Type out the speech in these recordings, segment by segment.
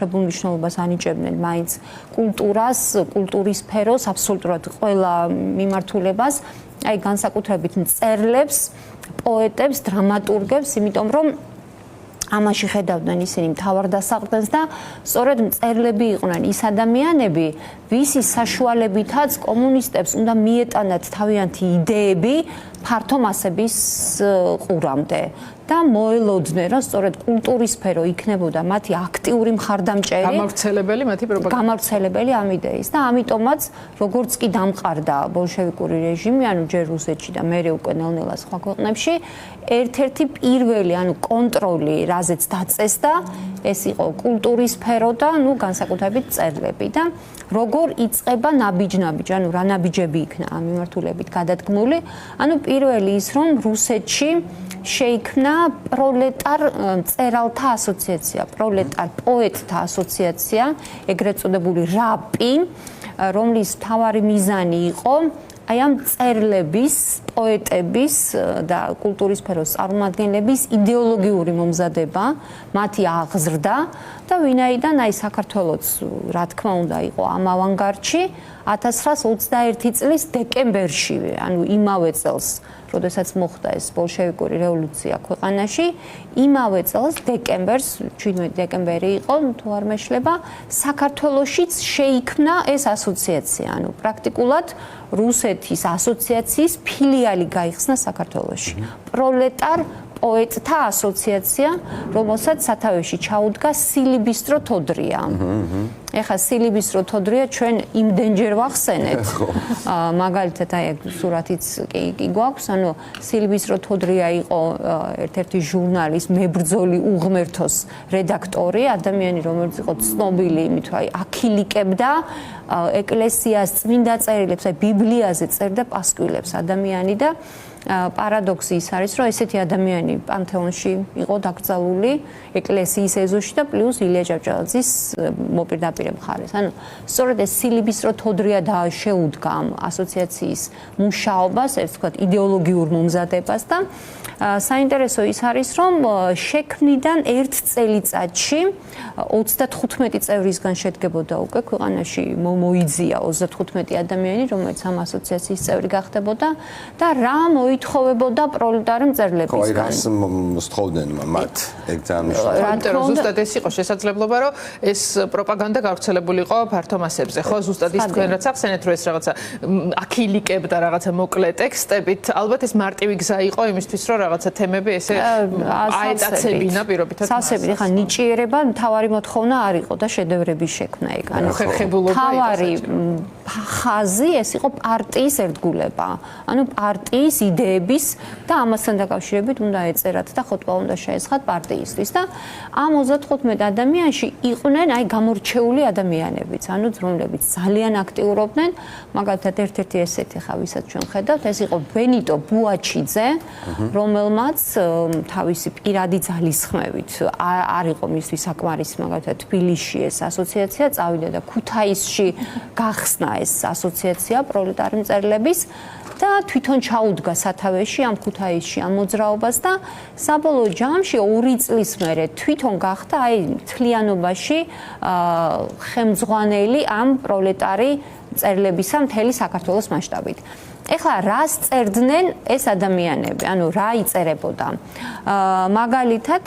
განსაკუთრებულ მნიშვნელობას ანიჭებდნენ მაინც კულტურას, კულტურის სფეროს, აბსოლუტურად ყველა მიმართულებას, აი განსაკუთრებით მწერლებს, პოეტებს, დრამატურგებს, იმიტომ რომ ამაში ხედავდნენ ისინი მთავარ დასაყრდენს და სწორედ მწერლები იყვნენ ის ადამიანები, ვისი საშუალებითაც კომუნისტებს უნდა მიეტანათ თავიანთი იდეები ფართო მასების ყურამდე და მოელოდნენ, რომ სწორედ კულტურის სფერო იქნებოდა მათი აქტიური მხარდამჭერი, გამავრცელებელი მათი პროპაგანდა, გამავრცელებელი ამ იდეის და ამიტომაც როგორც კი დამყარდა ბოლშევიკური რეჟიმი, ანუ ჯერ რუსეთში და მერე უკვე ნელ-ნელა სხვა ქვეყნებში, ერთ-ერთი პირველი, ანუ კონტროლი, რაზეც დაწესდა, ეს იყო კულტურის სფერო და განსაკუთრებით მწერლები და როგორ იწყება ნაბიჯ-ნაბიჯ, ანუ რა ნაბიჯები იქნა ამ მიმართულებით გადადგმული, ანუ პირველი ის, რომ რუსეთში შეიქმნა პროლეტარ მწერალთა ასოციაცია, პროლეტარ პოეტთა ასოციაცია, ეგრეთ წოდებული რაპი, რომლის მთავარი მიზანი იყო აი ამ მწერლების, პოეტების და კულტურის სფეროს წარმომადგენლების იდეოლოგიური მომზადება, მათი აღზრდა და ვინაიდან აი საქართველოც რა თქმა უნდა იყო ამ ავანგარდში 1921 წლის დეკემბერში, ანუ იმავე წელს, როდესაც მოხდა ეს ბოლშევიკური რევოლუცია ქვეყანაში, იმავე წელს დეკემბერს, 17 დეკემბერი იყო, თუ არ მეშლება, საქართველოშიც შეიქმნა ეს ასოციაცია, ანუ პრაქტიკულად რუსეთის ასოციაციის ფილიალი გაიხსნა საქართველოში. პროლეტარ პოეტთა ასოციაცია, რომელსაც სათავეში ჩაუდგა სილიბისტრო თოდრია. ეხლა სილიბისტრო თოდრია ჩვენ იმდენჯერ ვახსენეთ. მაგალითად აი სურათიც კი გვაქვს, ანუ სილიბისტრო თოდრია იყო ერთ-ერთი ჟურნალის მებრძოლი უღმერთოს რედაქტორი, ადამიანი, რომელიც იყო ცნობილი იმით, რომ აი აქილიკებდა ეკლესიას, წმინდა წერილებს, აი ბიბლიაზე წერდა პასკვილებს ადამიანი და პარადოქსი ის არის, რომ ესეთი ადამიანი პანთეონში იყო დაკრძალული ეკლესიის ეზოში და პლუს ილია ჭავჭავაძის მოპირდაპირე მხარეს. ანუ სწორედ ეს სილიბისტრო თოდრია შეუდგა ამ ასოციაციის მუშაობას, ეს ვთქვათ, იდეოლოგიურ მომზადებას და საინტერესო ის არის, რომ შექმნიდან ერთ წელიწადში 35 წევრისგან შედგებოდა უკვე ქვეყანაში მოიძია 35 ადამიანი, რომელიც ამ ასოციაციის წევრი გახდებოდა და რა მოითხოვებოდა პროლეტარი მწერლებისგან. რას მოსთხოვდნენ მათ? ეგ ძალიან მნიშვნელოვანია. რომ ზუსტად ეს იყო შესაძლებლობა, რომ ეს პროპაგანდა გავრცელებული იყო ფართო მასებზე. ხო, ზუსტად ის თქვენ რაც ახსენეთ, რომ ეს რაღაცა აქილიკებდა რაღაცა მოკლე ტექსტებით, ალბათ ეს მარტივი გზა იყო იმისთვის, რომ რაღაცა თემები ესე აეტაცებინა პირობითად. სასწრაფოდ, ხა ნიჭიერება მთავარი მოთხოვნა არ იყო და შედევრების შექმნა ეგ. ანუ ხერხებულობა იყო. მთავარი ხაზი ეს იყო პარტიის ერთგულება. ანუ პარტიის იდეების და ამასთან დაკავშირებით უნდა ეწერათ და ხოტბა უნდა შეესხათ პარტიისთვის და ამ 35 ადამიანში იყვნენ აი გამორჩეული ადამიანებიც, ანუ რომლებიც ძალიან აქტიურობდნენ, მაგალითად ერთ-ერთი ესეთი ხა ვისაც ჩვენ ხედავთ, ეს იყო ბენიტო ბუაჩიძე, რომელმაც თავისი პირადი ძალისხმევით არ იყო მისთვის საკმარისი მაგალითად თბილისში ეს ასოციაცია წავიდა და ქუთაისში გახსნა ეს ასოციაცია პროლეტარი მწერლების და თვითონ ჩაუდგა სათავეში ამ ქუთაისში ამ მოძრაობას და საბოლოო ჯამში 2 წლის მერე თვითონ გახდა აი მთლიანობაში ხელმძღვანელი ამ პროლეტარი მწერლებისა მთელი საქართველოს მასშტაბით. ეხლა რას წერდნენ ეს ადამიანები, ანუ რა იწერებოდა? მაგალითად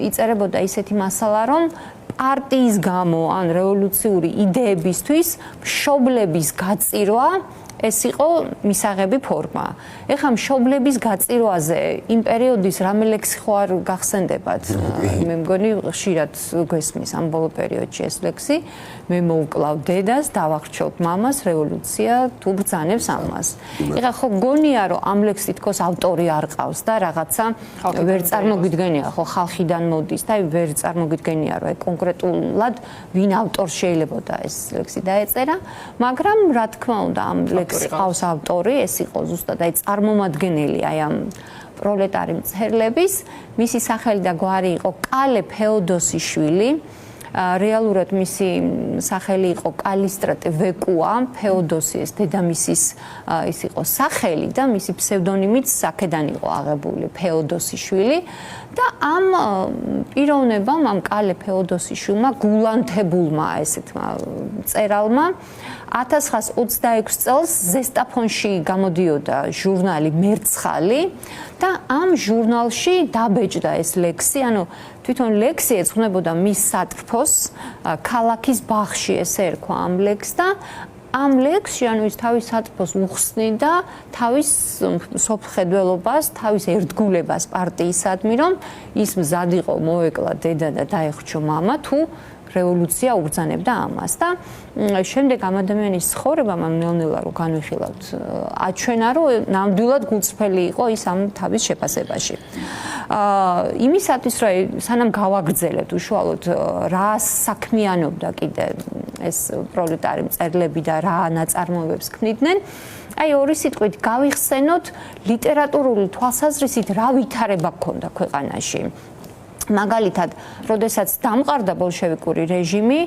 იწერებოდა ისეთი მასალა, რომ პარტიის გამო ან რევოლუციური იდეებისთვის მშობლების გაწირვა ეს იყო მისაღები ფორმა. ეხლა მშობლების გაწირვაზე იმ პერიოდის რამე ლექსი ხო არ გახსენდებათ. მე მგონი ხშირად გვესმის ამ ბოლო პერიოდში ეს ლექსი. მე მოვკლავ დედას, დავახრჩობ მამას, რევოლუცია თუ ბრძანებს ამას. ეხლა ხო გონია რომ ამ ლექსი თქოს ავტორი არ ყავს და რაღაცა ვერ წარმოგიდგენია, ხო ხალხიდან მოდის და ვერ წარმოგიდგენია რომ კონკრეტულად ვინ ავტორს შეიძლებოდა ეს ლექსი დაეწერა, მაგრამ რა თქმა უნდა ამ ლექსს ყავს ავტორი, ეს იყო ზუსტად აი წარმომადგენელი აი ამ პროლეტარი მწერლების, მისი სახელი და გვარი იყო კალე ფეოდოსიშვილი, რეალურად მისი სახელი იყო კალისტრატე ვეკუა, ფეოდოსიეს დედამისის ის იყო სახელი და მისი ფსევდონიმიც აქედან იყო აღებული ფეოდოსიშვილი და ამ პიროვნებამ ამ კალე ფეოდოსიშვილმა გულანთებულმა ესეთმა წერალმა 1926 წელს ზესტაფონში გამოდიოდა ჟურნალი მერცხალი და ამ ჟურნალში დაბეჭდა ეს ლექსი, ანუ თვითონ ლექსი ეძღვნებოდა მის სატრფოს ქალაქის ბაღში ესე ერქვა ამ ლექსს და ამ ლექსში ანუ ის თავის სატრფოს უხსნიდა თავის სოფხედველობას, თავის ერთგულებას პარტიისადმი, რომ ის მზად იყო მოეკლა დედა და დაეხრჩო მამა თუ რევოლუცია უბრძანებდა ამას და შემდეგ ამ ადამიანის ცხოვრება მან ნელ-ნელა რო განვიხილავთ აჩვენა რომ ნამდვილად გულწრფელი იყო ის ამ თავის შეფასებაში. იმისათვის რომ სანამ გავაგრძელებთ უშუალოდ რა საქმიანობდა კიდე ეს პროლეტარი მწერლები და რა ნაწარმოებებს ქმნიდნენ, აი ორი სიტყვით გავიხსენოთ ლიტერატურული თვალსაზრისით რა ვითარება ჰქონდა ქვეყანაში. მაგალითად, როდესაც დამყარდა ბოლშევიკური რეჟიმი,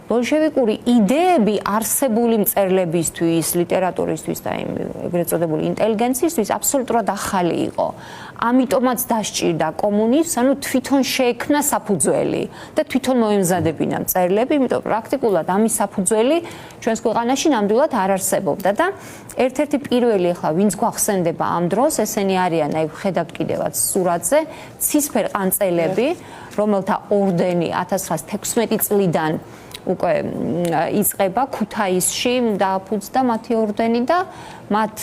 ბოლშევიკური იდეები არსებული მწერლებისთვის, ლიტერატურისთვის და ეგრეთ წოდებული ინტელიგენციისთვის აბსოლუტურად ახალი იყო. ამიტომაც დასჭირდა კომუნიზმს, ანუ თვითონ შეექმნა საფუძველი და თვითონ მოემზადებინა მწერლები, იმიტომ პრაქტიკულად ამის საფუძველი ჩვენს ქვეყანაში ნამდვილად არ არსებობდა და ერთ-ერთი პირველი ახლა ვინც გვახსენდება ამ დროს, ესენი არიან, აი ვხედავთ კიდევაც სურათზე, ცისფერ ყანწელები, რომელთა ორდენი 1916 წლიდან უკვე იწყება ქუთაისში დააფუძდა მათი ორდენი და მათ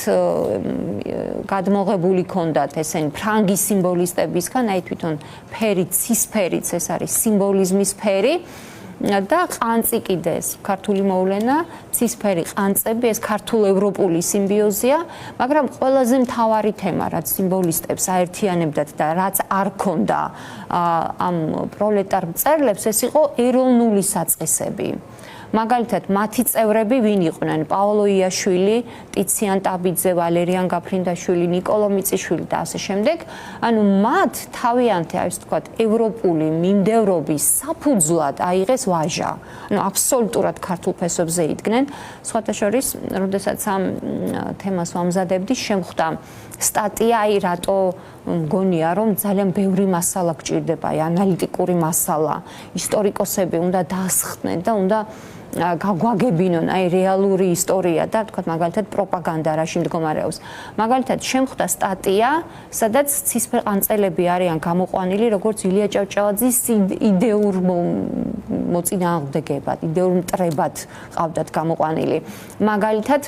გადმოღებული ქონდათ ესენი ფრანგის სიმბოლისტებისგან, აი თვითონ ფერი ცისფერიც ეს არის სიმბოლიზმის ფერი და ყანწი კიდე ეს ქართული მოვლენა, ცისფერი ყანწები, ეს ქართულ-ევროპული სიმბიოზია, მაგრამ ყველაზე მთავარი თემა, რაც სიმბოლისტებს აერთიანებდათ და რაც არ ქონდა ამ პროლეტარ მწერლებს, ეს იყო ეროვნული საწყისები. მაგალითად, მათი წევრები ვინ იყვნენ? პაოლო იაშვილი, ტიციან ტაბიძე, ვალერიან გაფრინდაშვილი, ნიკოლო მიწიშვილი და ასე შემდეგ. ანუ მათ თავიანთი, ასე ვთქვათ, ევროპული მიმდევრობის საფუძვლად აიღეს ვაჟა. ანუ აბსოლუტურად ქართულ ფესვებზე იდგნენ. სხვათა შორის, როდესაც ამ თემას ვამზადებდი, შემხვდა სტატია, აი რატო მგონია, რომ ძალიან ბევრი მასალა გჭირდება, აი ანალიტიკური მასალა, ისტორიკოსები უნდა დაასხდნენ და უნდა გაგვაგებინონ აი რეალური ისტორია და თქვათ მაგალითად პროპაგანდა რაში მდგომარეობს. მაგალითად შემხვდა სტატია, სადაც ცისფერ ყანწელები არიან გამოყვანილი როგორც ილია ჭავჭავაძის იდეურ მოწინააღმდეგებად, იდეურ მტრებად ყავდათ გამოყვანილი. მაგალითად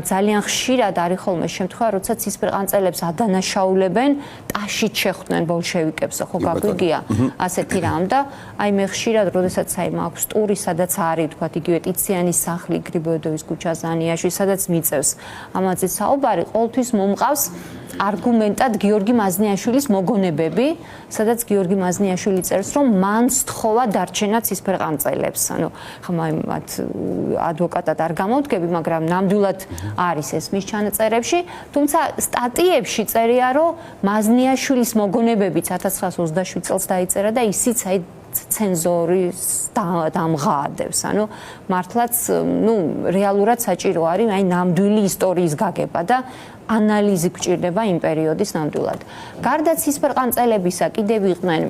ძალიან ხშირად არის ხოლმე შემთხვევა, როცა ცისფერ ყანწელებს ადანაშაულებენ, ტაშით შეხვდნენ ბოლშევიკებს, ხო გაგვიგია ასეთი რამ და აი მე ხშირად, როდესაც აი მაქვს ტური, სადაც არის თქვათ იგივე ტიციანის სახლი, გრიბოედოვის ქუჩა, ზანიაში, სადაც მიწევს ამაზე საუბარი, ყოველთვის მომყავს არგუმენტად გიორგი მაზნიაშვილის მოგონებები, სადაც გიორგი მაზნიაშვილი წერს, რომ მან სთხოვა დარჩენა ცისფერ ყანწელებს. ანუ ხმა მათ ადვოკატად არ გამოვდგები, მაგრამ ნამდვილად არის ეს მის ჩანაწერებში, თუმცა სტატიებში წერია, რომ მაზნიაშვილის მოგონებებიც 1927 წელს დაიწერა და ისიც აი ცენზორის დამღადებს. ანუ მართლაც, რეალურად საჭირო არის აი ნამდვილი ისტორიის გაგება და ანალიზი გჭირდება იმ პერიოდის ნამდვილად. გარდა ცისფერ ყანწელებისა, კიდევ იყვნენ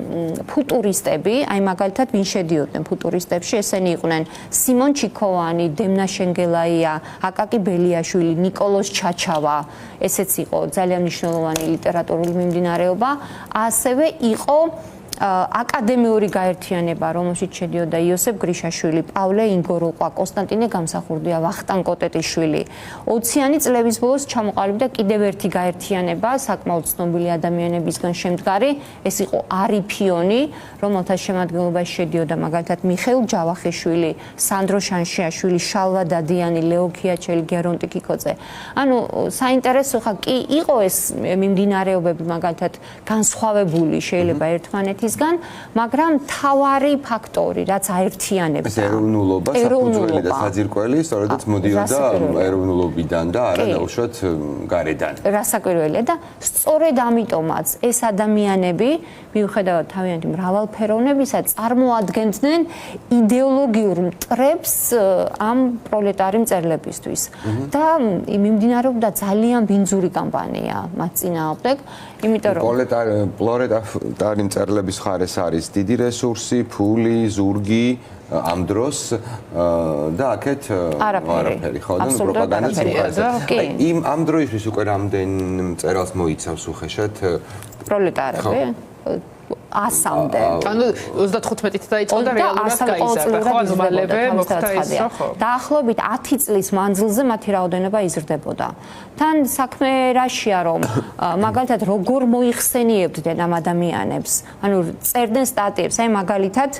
ფუტურისტები, აი მაგალითად ვინ შედიოდნენ ფუტურისტებში, ესენი იყვნენ სიმონ ჩიქოვანი, დემნა შენგელაია, აკაკი ბელიაშვილი, ნიკოლოზ ჩაჩავა, ესეც იყო ძალიან მნიშვნელოვანი ლიტერატურული მიმდინარეობა, ასევე იყო აკადემიური გაერთიანება, რომელშიც შედიოდა იოსებ გრიშაშვილი, პავლე ინგოროყვა, კონსტანტინე გამსახურდია, ვახტანგ კოტეტიშვილი. 20-იანი წლების ბოლოს ჩამოყალიბდა კიდევ ერთი გაერთიანება, საკმაოდ ცნობილი ადამიანებისგან შემდგარი, ეს იყო არიფიონი, რომელთა შემადგენლობაში შედიოდა მაგალითად მიხეილ ჯავახიშვილი, სანდრო შანშიაშვილი, შალვა დადიანი, ლეო ქიაჩელი, გერონტი კიკოძე. ანუ საინტერესო ხა კი იყო ეს მიმდინარეობები მაგალითად განსხვავებული შეიძლება ერთმანეთის ერთმანეთისგან, მაგრამ თავარი ფაქტორი, რაც აერთიანებს ეროვნულობა, საფუძველი და საძირკველი, სწორედაც მოდიოდა ეროვნულობიდან და არა დაუშვათ გარედან. რასაკვირველია და სწორედ ამიტომაც ეს ადამიანები, მიუხედავად თავიანთი მრავალფეროვნებისა, წარმოადგენდნენ იდეოლოგიურ მტრებს ამ პროლეტარი მწერლებისთვის. და მიმდინარეობდა ძალიან ბინძური კამპანია მათ წინააღმდეგ, იმიტომ რომ პროლეტარი მწერლების ხარეს არის დიდი რესურსი, ფული, ზურგი ამ დროს და აქეთ არაფერი ხო და პროპაგანდაც მოხდა. იმ ამ დროისთვის უკვე რამდენ მწერალს მოიცავს უხეშად პროლეტარები? 100-მდე. ანუ 35-ით დაიწყო და რეალურად გაიზარდა. ხო, ანუ მალევე მოხდა ის, ხო. დაახლოებით 10 წლის მანძილზე მათი რაოდენობა იზრდებოდა. თან საქმე რაშია, რომ მაგალითად როგორ მოიხსენიებდნენ ამ ადამიანებს? ანუ წერდნენ სტატიებს, აი მაგალითად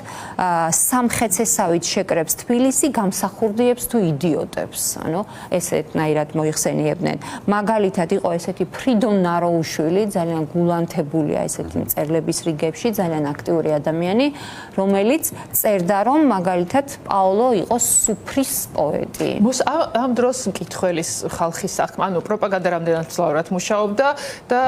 სამხეცესავით შეკრებს თბილისი, გამსახურდიებს თუ იდიოტებს. ანუ ესეთნაირად მოიხსენიებდნენ. მაგალითად იყო ესეთი ფრიდონ ნაროუშვილი, ძალიან გულანთებულია ესეთი მწერლების რიგებში, ძალიან აქტიური ადამიანი, რომელიც წერდა, რომ მაგალითად პაოლო იყო სუფრის პოეტი. ამ დროს მკითხველის ხალხის საქმე, ანუ პროპაგანდა რამდენად მძლავრად მუშაობდა და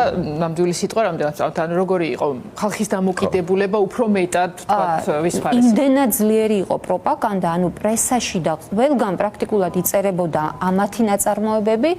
ნამდვილი სიტყვა რამდენად მძლავრად, ანუ როგორი იყო ხალხის დამოკიდებულება უფრო მეტად თქვათ ვისფარეს. იმდენად ძლიერი იყო პროპაგანდა, ანუ პრესაში და ყველგან პრაქტიკულად იწერებოდა ამათი ნაწარმოებები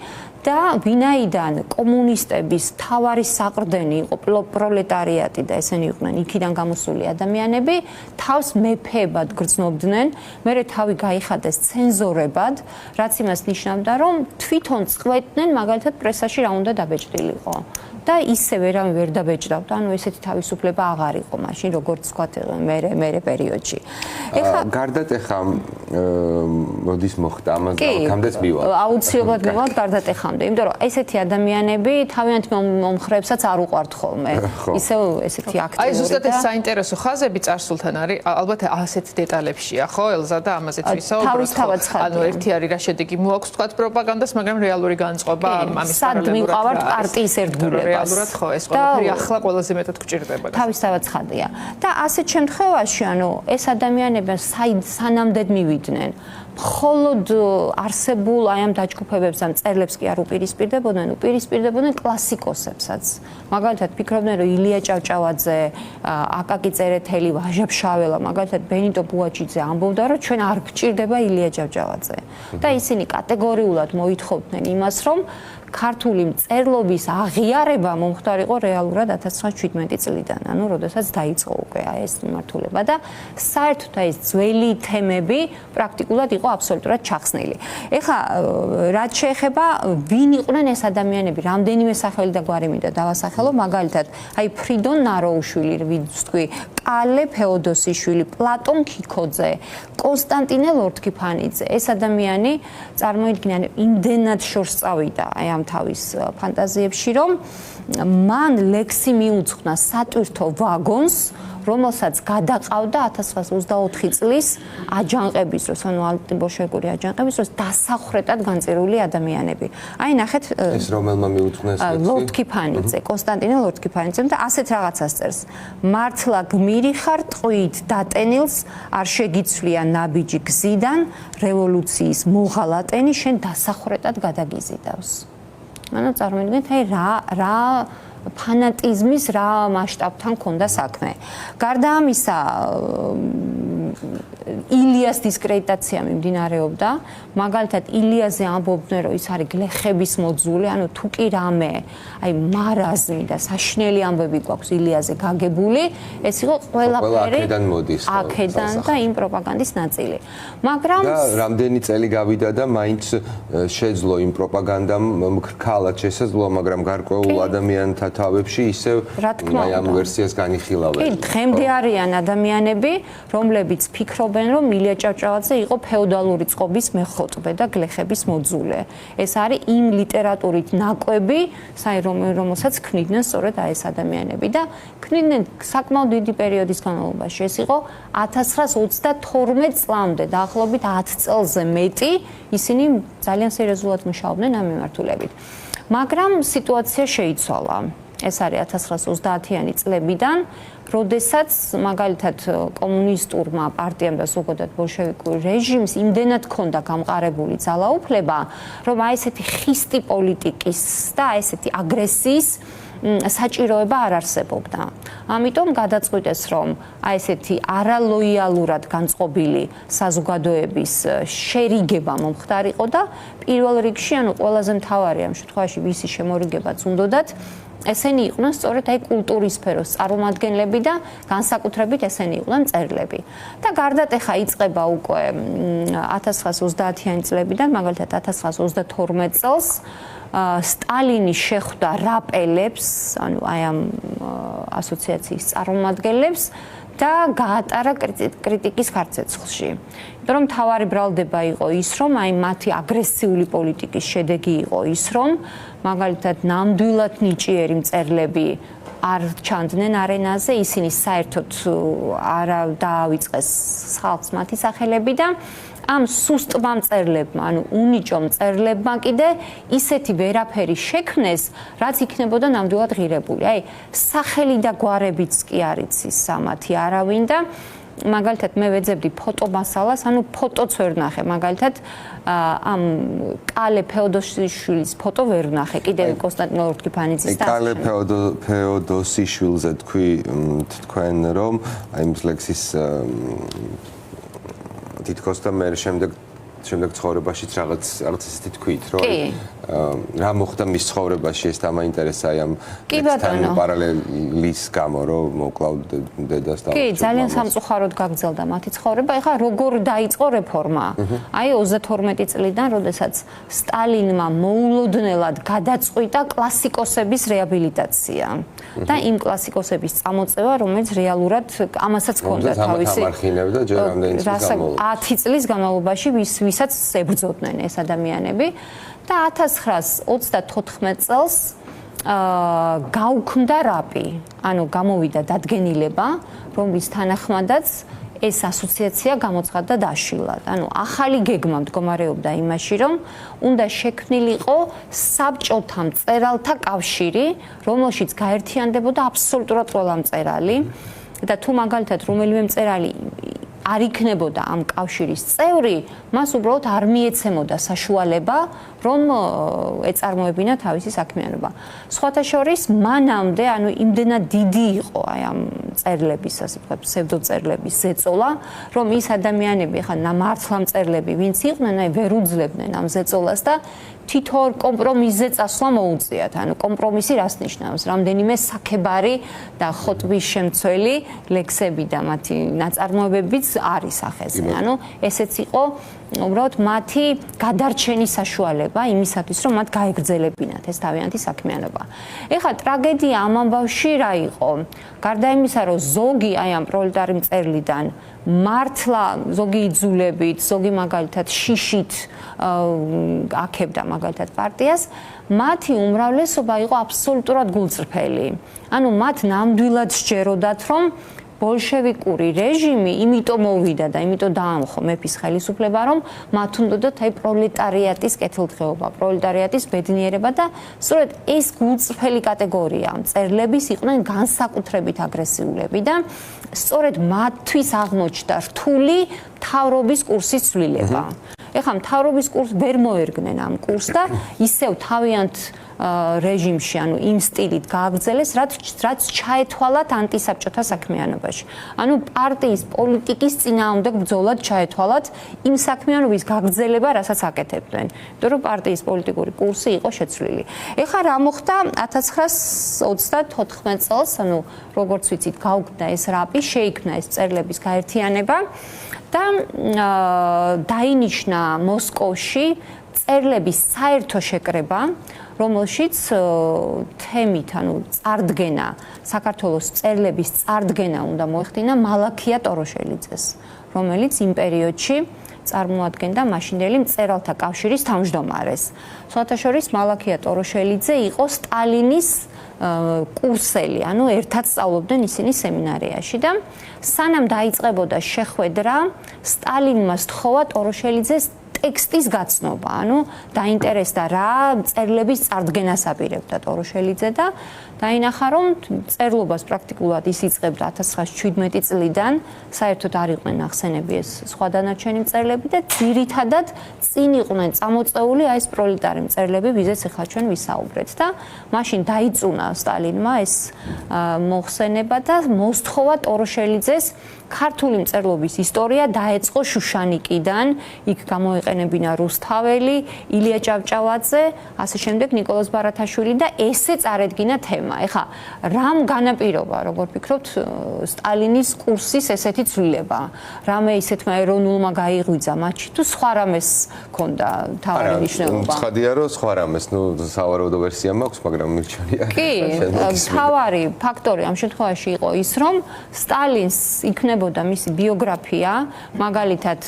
და ვინაიდან კომუნისტების თავარი საყრდენი იყო პროლეტარიატი და ესენი იყვნენ იქიდან გამოსული ადამიანები, თავს მეფეებად გრძნობდნენ, მერე თავი გაიხადეს ცენზორებად, რაც იმას ნიშნავდა, რომ თვითონ წყვეტდნენ მაგალითად პრესაში რა უნდა დაბეჭდილიყო. და ისე ვერავინ ვერ დაბეჭდავდა, ანუ ესეთი თავისუფლება აღარ იყო მაშინ, როგორც ვთქვათ, მერე პერიოდში. გარდატეხა მოდის მოხდა ამას და აქამდეც მივალ. აუცილებლად მივალ გარდატეხამდე, იმიტომ რომ ესეთი ადამიანები თავიანთ მომხრეებსაც არ უყვართ ხოლმე. ისევ ესეთი აქტიური. აი ზუსტად ეს საინტერესო ხაზები წარსულთან არის, ალბათ ასეთ დეტალებშია, ხო, ელზა და ამაზეც ვისაუბროთ. ანუ ერთი არის რა შედეგი მოაქვს თქვათ პროპაგანდას, მაგრამ რეალური განწყობა ამის სად მივყავართ პარტიის ერთგულებას. რეალურად ხო ეს ყველაფერი ახლა ყველაზე მეტად გჭირდება. თავისთავად ხადია. და ასეთ შემთხვევაში, ანუ ეს ადამიანები სანამდე მივიდნენ, მხოლოდ არსებულ აი ამ დაჯგუფებებს ამ წერლებს კი არ უპირისპირდებოდნენ, უპირისპირდებოდნენ კლასიკოსებსაც. მაგალითად ფიქრობდნენ, რომ ილია ჭავჭავაძე, აკაკი წერეთელი, ვაჟა ფშაველა, მაგალითად ბენიტო ბუაჩიძე ამბობდა, რომ ჩვენ არ გჭირდება ილია ჭავჭავაძე. და ისინი კატეგორიულად მოითხოვდნენ იმას, რომ ქართული მწერლობის აღიარება მომხდარიყო რეალურად 1917 წლიდან, ანუ როდესაც დაიწყო უკვე ეს მიმართულება და საერთოდ ეს ძველი თემები პრაქტიკულად იყო აბსოლუტურად ჩახსნილი. ეხლა რაც შეეხება ვინ იყვნენ ეს ადამიანები, რამდენიმე სახელი და გვარი მინდა დავასახელო, მაგალითად, აი ფრიდონ ნაროუშვილი, ვინც თქვი, კალე ფეოდოსიშვილი, პლატონ ქიქოძე, კონსტანტინე ლორთქიფანიძე, ეს ადამიანი წარმოიდგინე იმდენად შორს წავიდა აი ამ თავის ფანტაზიებში, რომ მან ლექსი მიუძღვნა სატვირთო ვაგონს, რომელსაც გადაყავდა 1924 წლის აჯანყების დროს, ანუ ანტიბოლშევიკური აჯანყების დროს დასახვრეტად განწირული ადამიანები. აი ნახეთ ეს რომელმა მიუძღვნა ეს ლექსი? ლორთქიფანიძე, კონსტანტინე ლორთქიფანიძე და ასეთ რაღაცას წერს. მართლა გმირი ხარ ტყვიით დატენილს, არ შეგიცვლია ნაბიჯი გზიდან, რევოლუციის მოღალატენი შენ დასახვრეტად გადაგიზიდავს. ანუ წარმოიდგინეთ, აი რა ფანატიზმის რა მასშტაბთან ქონდა საქმე. გარდა ამისა, ილიას დისკრედიტაცია მიმდინარეობდა, მაგალითად ილიაზე ამბობდნენ, რომ ის არის გლეხების მოძული, ანუ თუ კი რამე, აი მარაზმი და საშინელი ამბები გვაქვს ილიაზე გაგებული, ეს იყო ყველაფერი აქედან და იმ პროპაგანდის ნაწილი. მაგრამ და რამდენი წელი გავიდა და მაინც შეძლო იმ პროპაგანდამ მქრქალად შესაძლოა, მაგრამ გარკვეულ ადამიანთა თავებში ისევ აი ამ ვერსიას განიხილავენ. კი, დღემდე არიან ადამიანები, რომლებიც ფიქრობენ, რომ ილია ჭავჭავაძე იყო ფეოდალური წყობის მეხოტბე და გლეხების მოძულე. ეს არის იმ ლიტერატურით ნაკვები, რომელსაც ქმნიდნენ სწორედ აი ეს ადამიანები და ქმნიდნენ საკმაოდ დიდი პერიოდის განმავლობაში. ეს იყო 1932 წლამდე, დაახლოებით 10 წელზე მეტი, ისინი ძალიან სერიოზულად მუშაობდნენ ამ მიმართულებით. მაგრამ სიტუაცია შეიცვალა. ეს არის 1930-იანი წლებიდან, როდესაც მაგალითად კომუნისტურმა პარტიამ და ზოგადად ბოლშევიკურ რეჟიმს იმდენად ჰქონდა გამყარებული ძალაუფლება, რომ აი ესეთი ხისტი პოლიტიკის და აი ესეთი აგრესიის საჭიროება არ არსებობდა. ამიტომ გადაწყვიტეს, რომ აი ესეთი არალოიალურად განწყობილი საზოგადოების შერიგება მომხდარიყო და პირველ რიგში, ყველაზე მთავარი ამ შემთხვევაში ვისი შემორიგებაც უნდათ, ესენი იყვნენ სწორედ აი კულტურის სფეროს წარმომადგენლები და განსაკუთრებით ესენი იყვნენ მწერლები. და გარდატეხა იწყება უკვე 1930-იანი წლებიდან, მაგალითად 1932 წელს სტალინი შეხვდა რაპელებს, ანუ აი ამ ასოციაციის წარმომადგენლებს და გაატარა კრიტიკის ხარცეცხლში. იმიტომ რომ მთავარი ბრალდება იყო ის, რომ აი მათი აგრესიული პოლიტიკის შედეგი იყო ის, რომ მაგალითად ნამდვილად ნიჭიერი მწერლები არ ჩანდნენ არენაზე, ისინი საერთოდ არ დაავიწყეს ხალხს მათი სახელები და ამ სუსტმა მწერლებმა, ანუ უნიჭო მწერლებმა კიდე ისეთი ვერაფერი შექმნეს, რაც იქნებოდა ნამდვილად ღირებული. აი, სახელი და გვარებიც კი არ იცის სამათი არავინ და მაგალითად მე ვეძებდი ფოტომასალას, ანუ ფოტოც ვერ ვნახე, მაგალითად ამ კალე ფეოდოსიშვილის ფოტო ვერ ვნახე, კიდევ კონსტანტინე ლორთქიფანიძის და კალე ფეოდოსიშვილზე თქვენ რომ აი ამ ლექსის თითქოს და მე შემდეგ ცხოვრებაშიც რაღაც ისეთი თქვით, რომ რა მოხდა მის ცხოვრებაში, ეს დამაინტერესა აი ამ ლექსთან პარალელის გამო, რომ მოკლავ დედას და კი, ძალიან სამწუხაროდ გაგრძელდა მათი ცხოვრება. ეხლა როგორ დაიწყო რეფორმა? აი 32 წლიდან, როდესაც სტალინმა მოულოდნელად გადაწყვიტა კლასიკოსების რეაბილიტაცია და იმ კლასიკოსების წამოწევა, რომელიც რეალურად ამასაც ჰქონდა თავისი 10 წლის განმავლობაში, ვისაც ებრძოდნენ ეს ადამიანები. და 1934 წელს გაუქმდა რაპი, ანუ გამოვიდა დადგენილება, რომლის თანახმადაც ეს ასოციაცია გამოცხადდა დაშლილად. ანუ ახალი გეგმა მდგომარეობდა იმაში, რომ უნდა შექმნილიყო საბჭოთა მწერალთა კავშირი, რომელშიც გაერთიანდებოდა აბსოლუტურად ყველა მწერალი და თუ მაგალითად რომელიმე მწერალი არ იქნებოდა ამ კავშირის წევრი, მას უბრალოდ არ მიეცემოდა საშუალება, რომ ეწარმოებინა თავისი საქმიანობა. სხვათა შორის, მანამდე, ანუ იმდენად დიდი იყო აი ამ მწერლების, ასე ვთქვათ, ფსევდომწერლების ზეწოლა, რომ ის ადამიანები, ხან მართლა მწერლები, ვინც იყვნენ, აი ვერ უძლებდნენ ამ ზეწოლას და თითოეულ კომპრომისზე წასვლა მოუწიათ. ანუ კომპრომისი რას ნიშნავს? რამდენიმე საქებარი და ხოტბის შემცველი ლექსები და მათი ნაწარმოებებიც არის ახეზე. ანუ ესეც იყო უბრალოდ მათი გადარჩენის საშუალება იმისათვის, რომ მათ გაეგრძელებინათ ეს თავიანთი საქმიანობა. ეხლა ტრაგედია ამ ამბავში რა იყო? გარდა იმისა, რომ ზოგი აი ამ პროლეტარი მწერლიდან მართლა ზოგი იძულებით, ზოგი მაგალითად შიშით აქებდა მაგალითად პარტიას, მათი უმრავლესობა იყო აბსოლუტურად გულწრფელი. ანუ მათ ნამდვილად სჯეროდათ, რომ ბოლშევიკური რეჟიმი იმიტომ მოვიდა და იმიტომ დაამხო მეფის ხელისუფლება, რომ მათ უნდათ აი პროლეტარიატის კეთილდღეობა, პროლეტარიატის ბედნიერება და სწორედ ეს გულწრფელი კატეგორია მწერლების იყვნენ განსაკუთრებით აგრესიულები და სწორედ მათთვის აღმოჩნდა რთული მთავრობის კურსის ცვლილება. ეხლა მთავრობის კურსს ვერ მოერგნენ ამ კურსს და ისევ თავიანთ რეჟიმში, ანუ იმ სტილით გააგრძელეს, რაც ჩაეთვალათ ანტისაბჭოთა საქმიანობაში. ანუ პარტიის პოლიტიკის წინააღმდეგ ბრძოლად ჩაეთვალათ იმ საქმიანობის გაგრძელება, რასაც აკეთებდნენ. იმიტომ რომ პარტიის პოლიტიკური კურსი იყო შეცვლილი. ეხლა რა მოხდა 1934 წელს, ანუ როგორც ვიცით, გაუქმდა ეს რაპი, შეიქმნა ეს მწერლების გაერთიანება და დაინიშნა მოსკოვში მწერლების საერთო შეკრება, რომელშიც თემით, ანუ წარდგენა, საქართველოს მწერლების წარდგენა უნდა მოეხდინა მალაქია ტოროშელიძეს, რომელიც იმ პერიოდში წარმოადგენდა მაშინდელი მწერალთა კავშირის თავმჯდომარეს. სხვათა შორის მალაქია ტოროშელიძე იყო სტალინის კურსელი, ანუ ერთად სწავლობდნენ ისინი სემინარიაში და სანამ დაიწყებოდა შეხვედრა, სტალინმა სთხოვა ტოროშელიძეს ტექსტის გაცნობა, ანუ დაინტერესდა რა მწერლების წარდგენას აპირებდა ტოროშელიძე და დაინახა, რომ წერლობას პრაქტიკულად ის იწყებდა 1917 წლიდან, საერთოდ არ იყვნენ ახსენები ეს სხვა დანარჩენი მწერლები და ძირითადად წინ იყვნენ წამოწეული ეს პროლეტარი მწერლები, ვიზეც ახლა ჩვენ ვისაუბრეთ და მაშინ დაიწუნა სტალინმა ეს მოხსენება და მოსთხოვა ტოროშელიძეს ქართული მწერლობის ისტორია დაეწყო შუშანიკიდან, იქ გამოეყენებინა რუსთაველი, ილია ჭავჭავაძე, ასე შემდეგ ნიკოლოზ ბარათაშვილი და ესე წარედგინა თემა. ეხლა რამ განაპირობა, როგორ ფიქრობთ, სტალინის კურსის ესეთი ცვლილება? რამე ისეთმა ეროვნულმა გაიღვიძა მათში თუ სხვა რამეს ქონდა თავარი მნიშვნელობა? ცხადია რომ სხვა რამეს, სავარაუდო ვერსია მაქვს, მაგრამ მირჩენია. კი, თავარი ფაქტორი ამ შემთხვევაში იყო ის, რომ სტალინს იქნებოდა მისი ბიოგრაფია, მაგალითად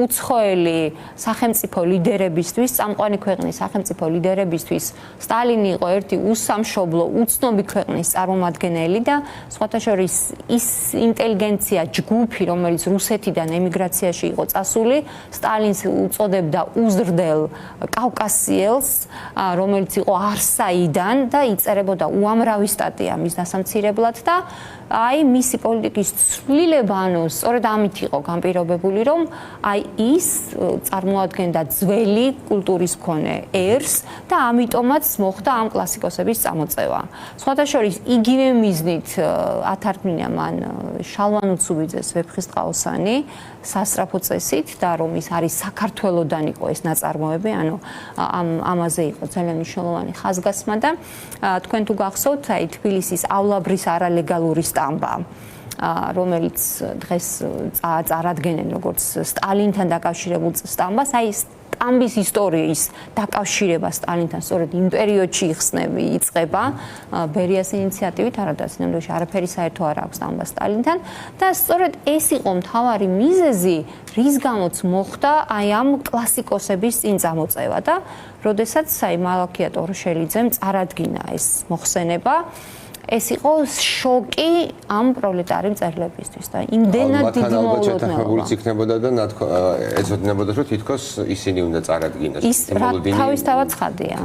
უცხოელი სახელმწიფო ლიდერებისთვის, წამყვანი ქვეყნის სახელმწიფო ლიდერებისთვის სტალინი იყო ერთი უსამშობლო, უცნობი ქვეყნის წარმომადგენელი და სხვათა შორის ის ინტელიგენცია ჯგუფი, რომელიც რუსეთიდან ემიგრაციაში იყო წასული, სტალინს უწოდებდა უზრდელ კავკასიელს, რომელიც იყო არსაიდან და იწერებოდა უამრავი სტატია მის დასამცირებლად და აი მისი პოლიტიკის ცვლილება, ანუ სწორედ ამით იყო განპირობებული, რომ აი ის წარმოადგენდა ძველი კულტურის მქონე ერს და ამიტომაც მოხდა ამ კლასიკოსების წამოწევა. სხვათა შორის იგივე მიზნით ათარგმნა მან შალვა ნუცუბიძეს ვეფხისტყაოსანი სასწრაფო წესით და რომ ის არის საქართველოდან იყო ეს ნაწარმოები, ანუ ამაზე იყო ძალიან მნიშვნელოვანი ხაზგასმა და თქვენ თუ გახსოვთ, აი თბილისისავლაბრის არალეგალური სტამბა, რომელიც დღეს წარადგენენ როგორც სტალინთან დაკავშირებულ სტამბას, აი სტამბის ისტორიის დაკავშირება სტალინთან სწორედ იმ პერიოდში იწყება ბერიას ინიციატივით, არადა სინამდვილეში არაფერი საერთო არ აქვს სტამბას სტალინთან და სწორედ ეს იყო მთავარი მიზეზი, რის გამოც მოხდა აი ამ კლასიკოსების წინ წამოწევა და როდესაც აი მალაქია ტოროშელიძემ წარადგინა ეს მოხსენება, ეს იყო შოკი ამ პროლეტარი მწერლებისთვის და იმდენად დიდი მოულოდნელობა იქნებოდა და ეცოდინებოდა რომ თითქოს ისინი უნდა წარადგინოს. ის თავისთავად ცხადია.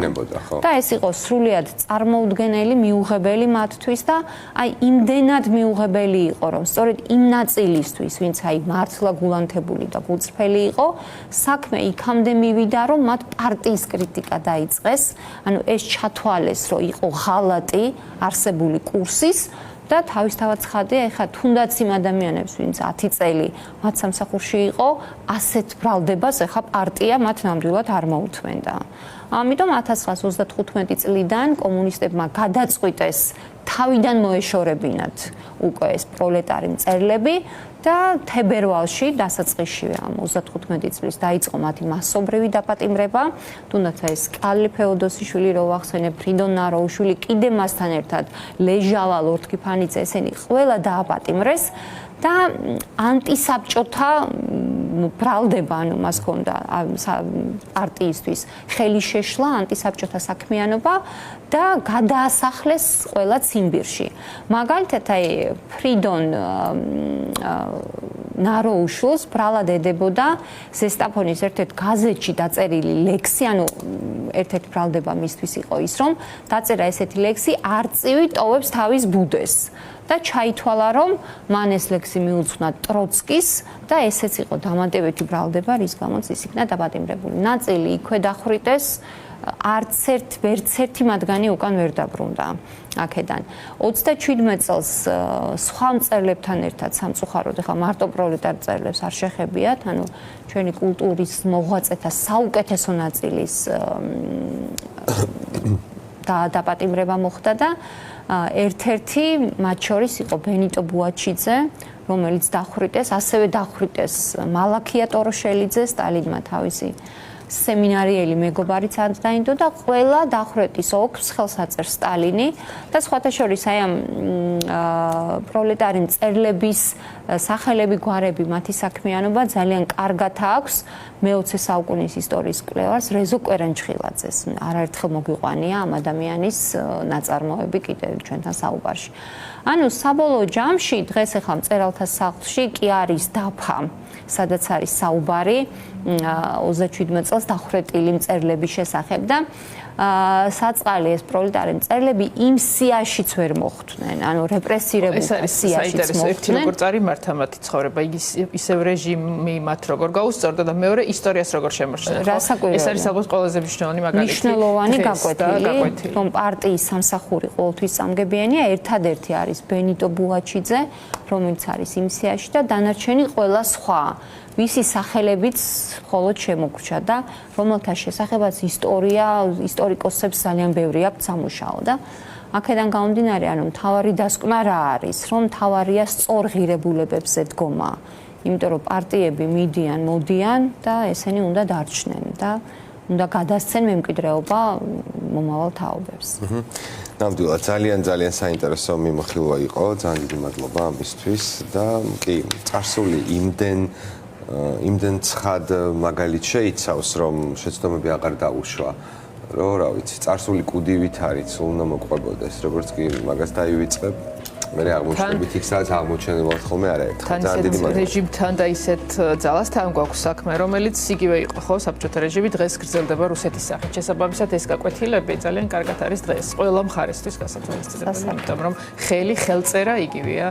და ეს იყო სრულიად წარმოუდგენელი, მიუღებელი მათთვის და აი იმდენად მიუღებელი იყო, რომ სწორედ იმ ნაწილისთვის, ვინც აი მართლა გულანთებული და გულწრფელი იყო, საქმე იქამდე მივიდა, რომ მათ პარტიის კრიტიკა დაიწყეს, ანუ ეს ჩათვალეს, რომ იყო ღალატი არსებული კურსის და თავისთავად ცხადია, ეხლა თუნდაც იმ ადამიანებს, ვინც 10 წელი მათ სამსახურში იყო, ასეთ ბრალდებას ეხლა პარტია მათ ნამდვილად არ მოუთმენდა. ამიტომ 1935 წლიდან კომუნისტებმა გადაწყვიტეს თავიდან მოეშორებინათ უკვე ეს პროლეტარი მწერლები და თებერვალში დასაწყისშივე ამ 35 წლის დაიწყო მათი მასობრივი დაპატიმრება, თუნდაც ეს კალი ფეოდოსიშვილი რო ვახსენებ, ფრიდონ ნაროუშვილი, კიდე მასთან ერთად ლეჟავა, ლორთქიფანიძე, ესენი ყველა დააპატიმრეს და ანტისაბჭოთა ბრალდება, ანუ მას ჰქონდა პარტიისთვის ხელი შეშლა ანტისაბჭოთა საქმიანობა და გადაასახლეს ყველა ციმბირში. მაგალითად, აი ფრიდონ ნაროუშვილს ბრალად ედებოდა ზესტაფონის ერთ-ერთ გაზეთში დაწერილი ლექსი, ანუ ერთ-ერთი ბრალდება მისთვის იყო ის, რომ დაწერა ესეთი ლექსი არწივი ტოვებს თავის ბუდეს. და ჩაითვალა, რომ მან ეს ლექსი მიუძღვნა ტროცკის და ესეც იყო დამატებითი ბრალდება, რის გამოც ის იქნა დაპატიმრებული. ნაწილი იქვე დახვრიტეს, ვერც ერთი მათგანი უკან ვერ დაბრუნდა აქედან. 37 წელს სხვა მწერლებთან ერთად სამწუხაროდ, ეხლა მარტო პროლეტარ მწერლებს არ შეხებიათ, ანუ ჩვენი კულტურის მოღვაწეთა საუკეთესო ნაწილის დაპატიმრება მოხდა და ერთ-ერთი მათ შორის იყო ბენიტო ბუაჩიძე, რომელიც დახვრიტეს, ასევე დახვრიტეს მალაქია ტოროშელიძე, სტალინმა თავისი სემინარიელი მეგობარიც დაინდო და ყველა დახვრეტის ოქს ხელს აწერს სტალინი და სხვათა შორის აი ამ პროლეტარი მწერლების სახელები, გვარები, მათი საქმიანობა ძალიან კარგად აქვს მე-20 საუკუნის ისტორიის კვლევარს რეზო კვერენჩხილაძეს. არაერთხელ მოგვიყვანია ამ ადამიანის ნაწარმოები კიდევ ჩვენთან საუბარში. ანუ საბოლოო ჯამში დღეს ახლა მწერალთა სახლში კი არის დაფა სადაც არის საუბარი 37 წელს დახვრეტილი მწერლების შესახებ და საწყალი ეს პროლეტარი მწერლები იმ სიაშიც ვერ მოხვდნენ, ანუ რეპრესირებულ სიაშიც მოხვდნენ. ერთი როგორ წარიმართა მათი ცხოვრება, ისევ რეჟიმი მათ როგორ გაუსწორდა და მეორე ისტორიას როგორ შემორჩნდა. ეს არის ალბათ ყველაზე მნიშვნელოვანი მაგალითი. მნიშვნელოვანი გაკვეთილი, რომ პარტიის სამსახური ყოველთვის სამგებიანია, ერთადერთი არის ბენიტო ბუაჩიძე, რომელიც არის იმ სიაში და დანარჩენი ყველა სხვა ვისი სახელებიც მხოლოდ შემოგრჩა და რომელთა შესახებაც ისტორიკოსებს ძალიან ბევრი აქვს სამუშაო და აქედან გამომდინარე, ანუ მთავარი დასკვნა რა არის, რომ მთავარია სწორ ღირებულებებზე დგომა, იმიტომ რომ პარტიები მოდიან და ესენი უნდა დარჩნენ და უნდა გადასცენ მემკვიდრეობა მომავალ თაობებს. ნამდვილად ძალიან საინტერესო მიმოხილვა იყო, ძალიან დიდი მადლობა ამისთვის და კი, წარსული იმდენ ცხად მაგალით შეიცავს, რომ შეცდომები აღარ დაუშვა, რომ რა ვიცი, წარსული კუდივით არის, უნდა მოყვებოდეს, როგორც კი მაგას დაივიწყებ, მე აღმოჩნდებით იქ სადაც აღმოჩენილად ხოლმე არაერთხელ. ძალიან დიდი მადლობა. რეჟიმთან და ისეთ ძალასთან გვაქვს საქმე, რომელიც იგივე იყო ხო საბჭოთა რეჟიმი, დღეს გრძელდება რუსეთის სახით. შესაბამისად ეს გაკვეთილები ძალიან კარგად არის დღეს ყველა მხარესთვის გასათვალისწინებელი, იმიტომ რომ ხელწერა იგივეა,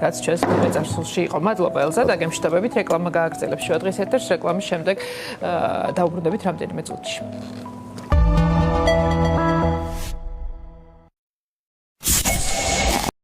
რაც ჩვენს წარსულში იყო. მადლობა ელზა და გემშვიდობებით, რეკლამა გააგრძელებს შუადღის ეთერს, რეკლამის შემდეგ დავუბრუნდებით რამდენიმე წუთში.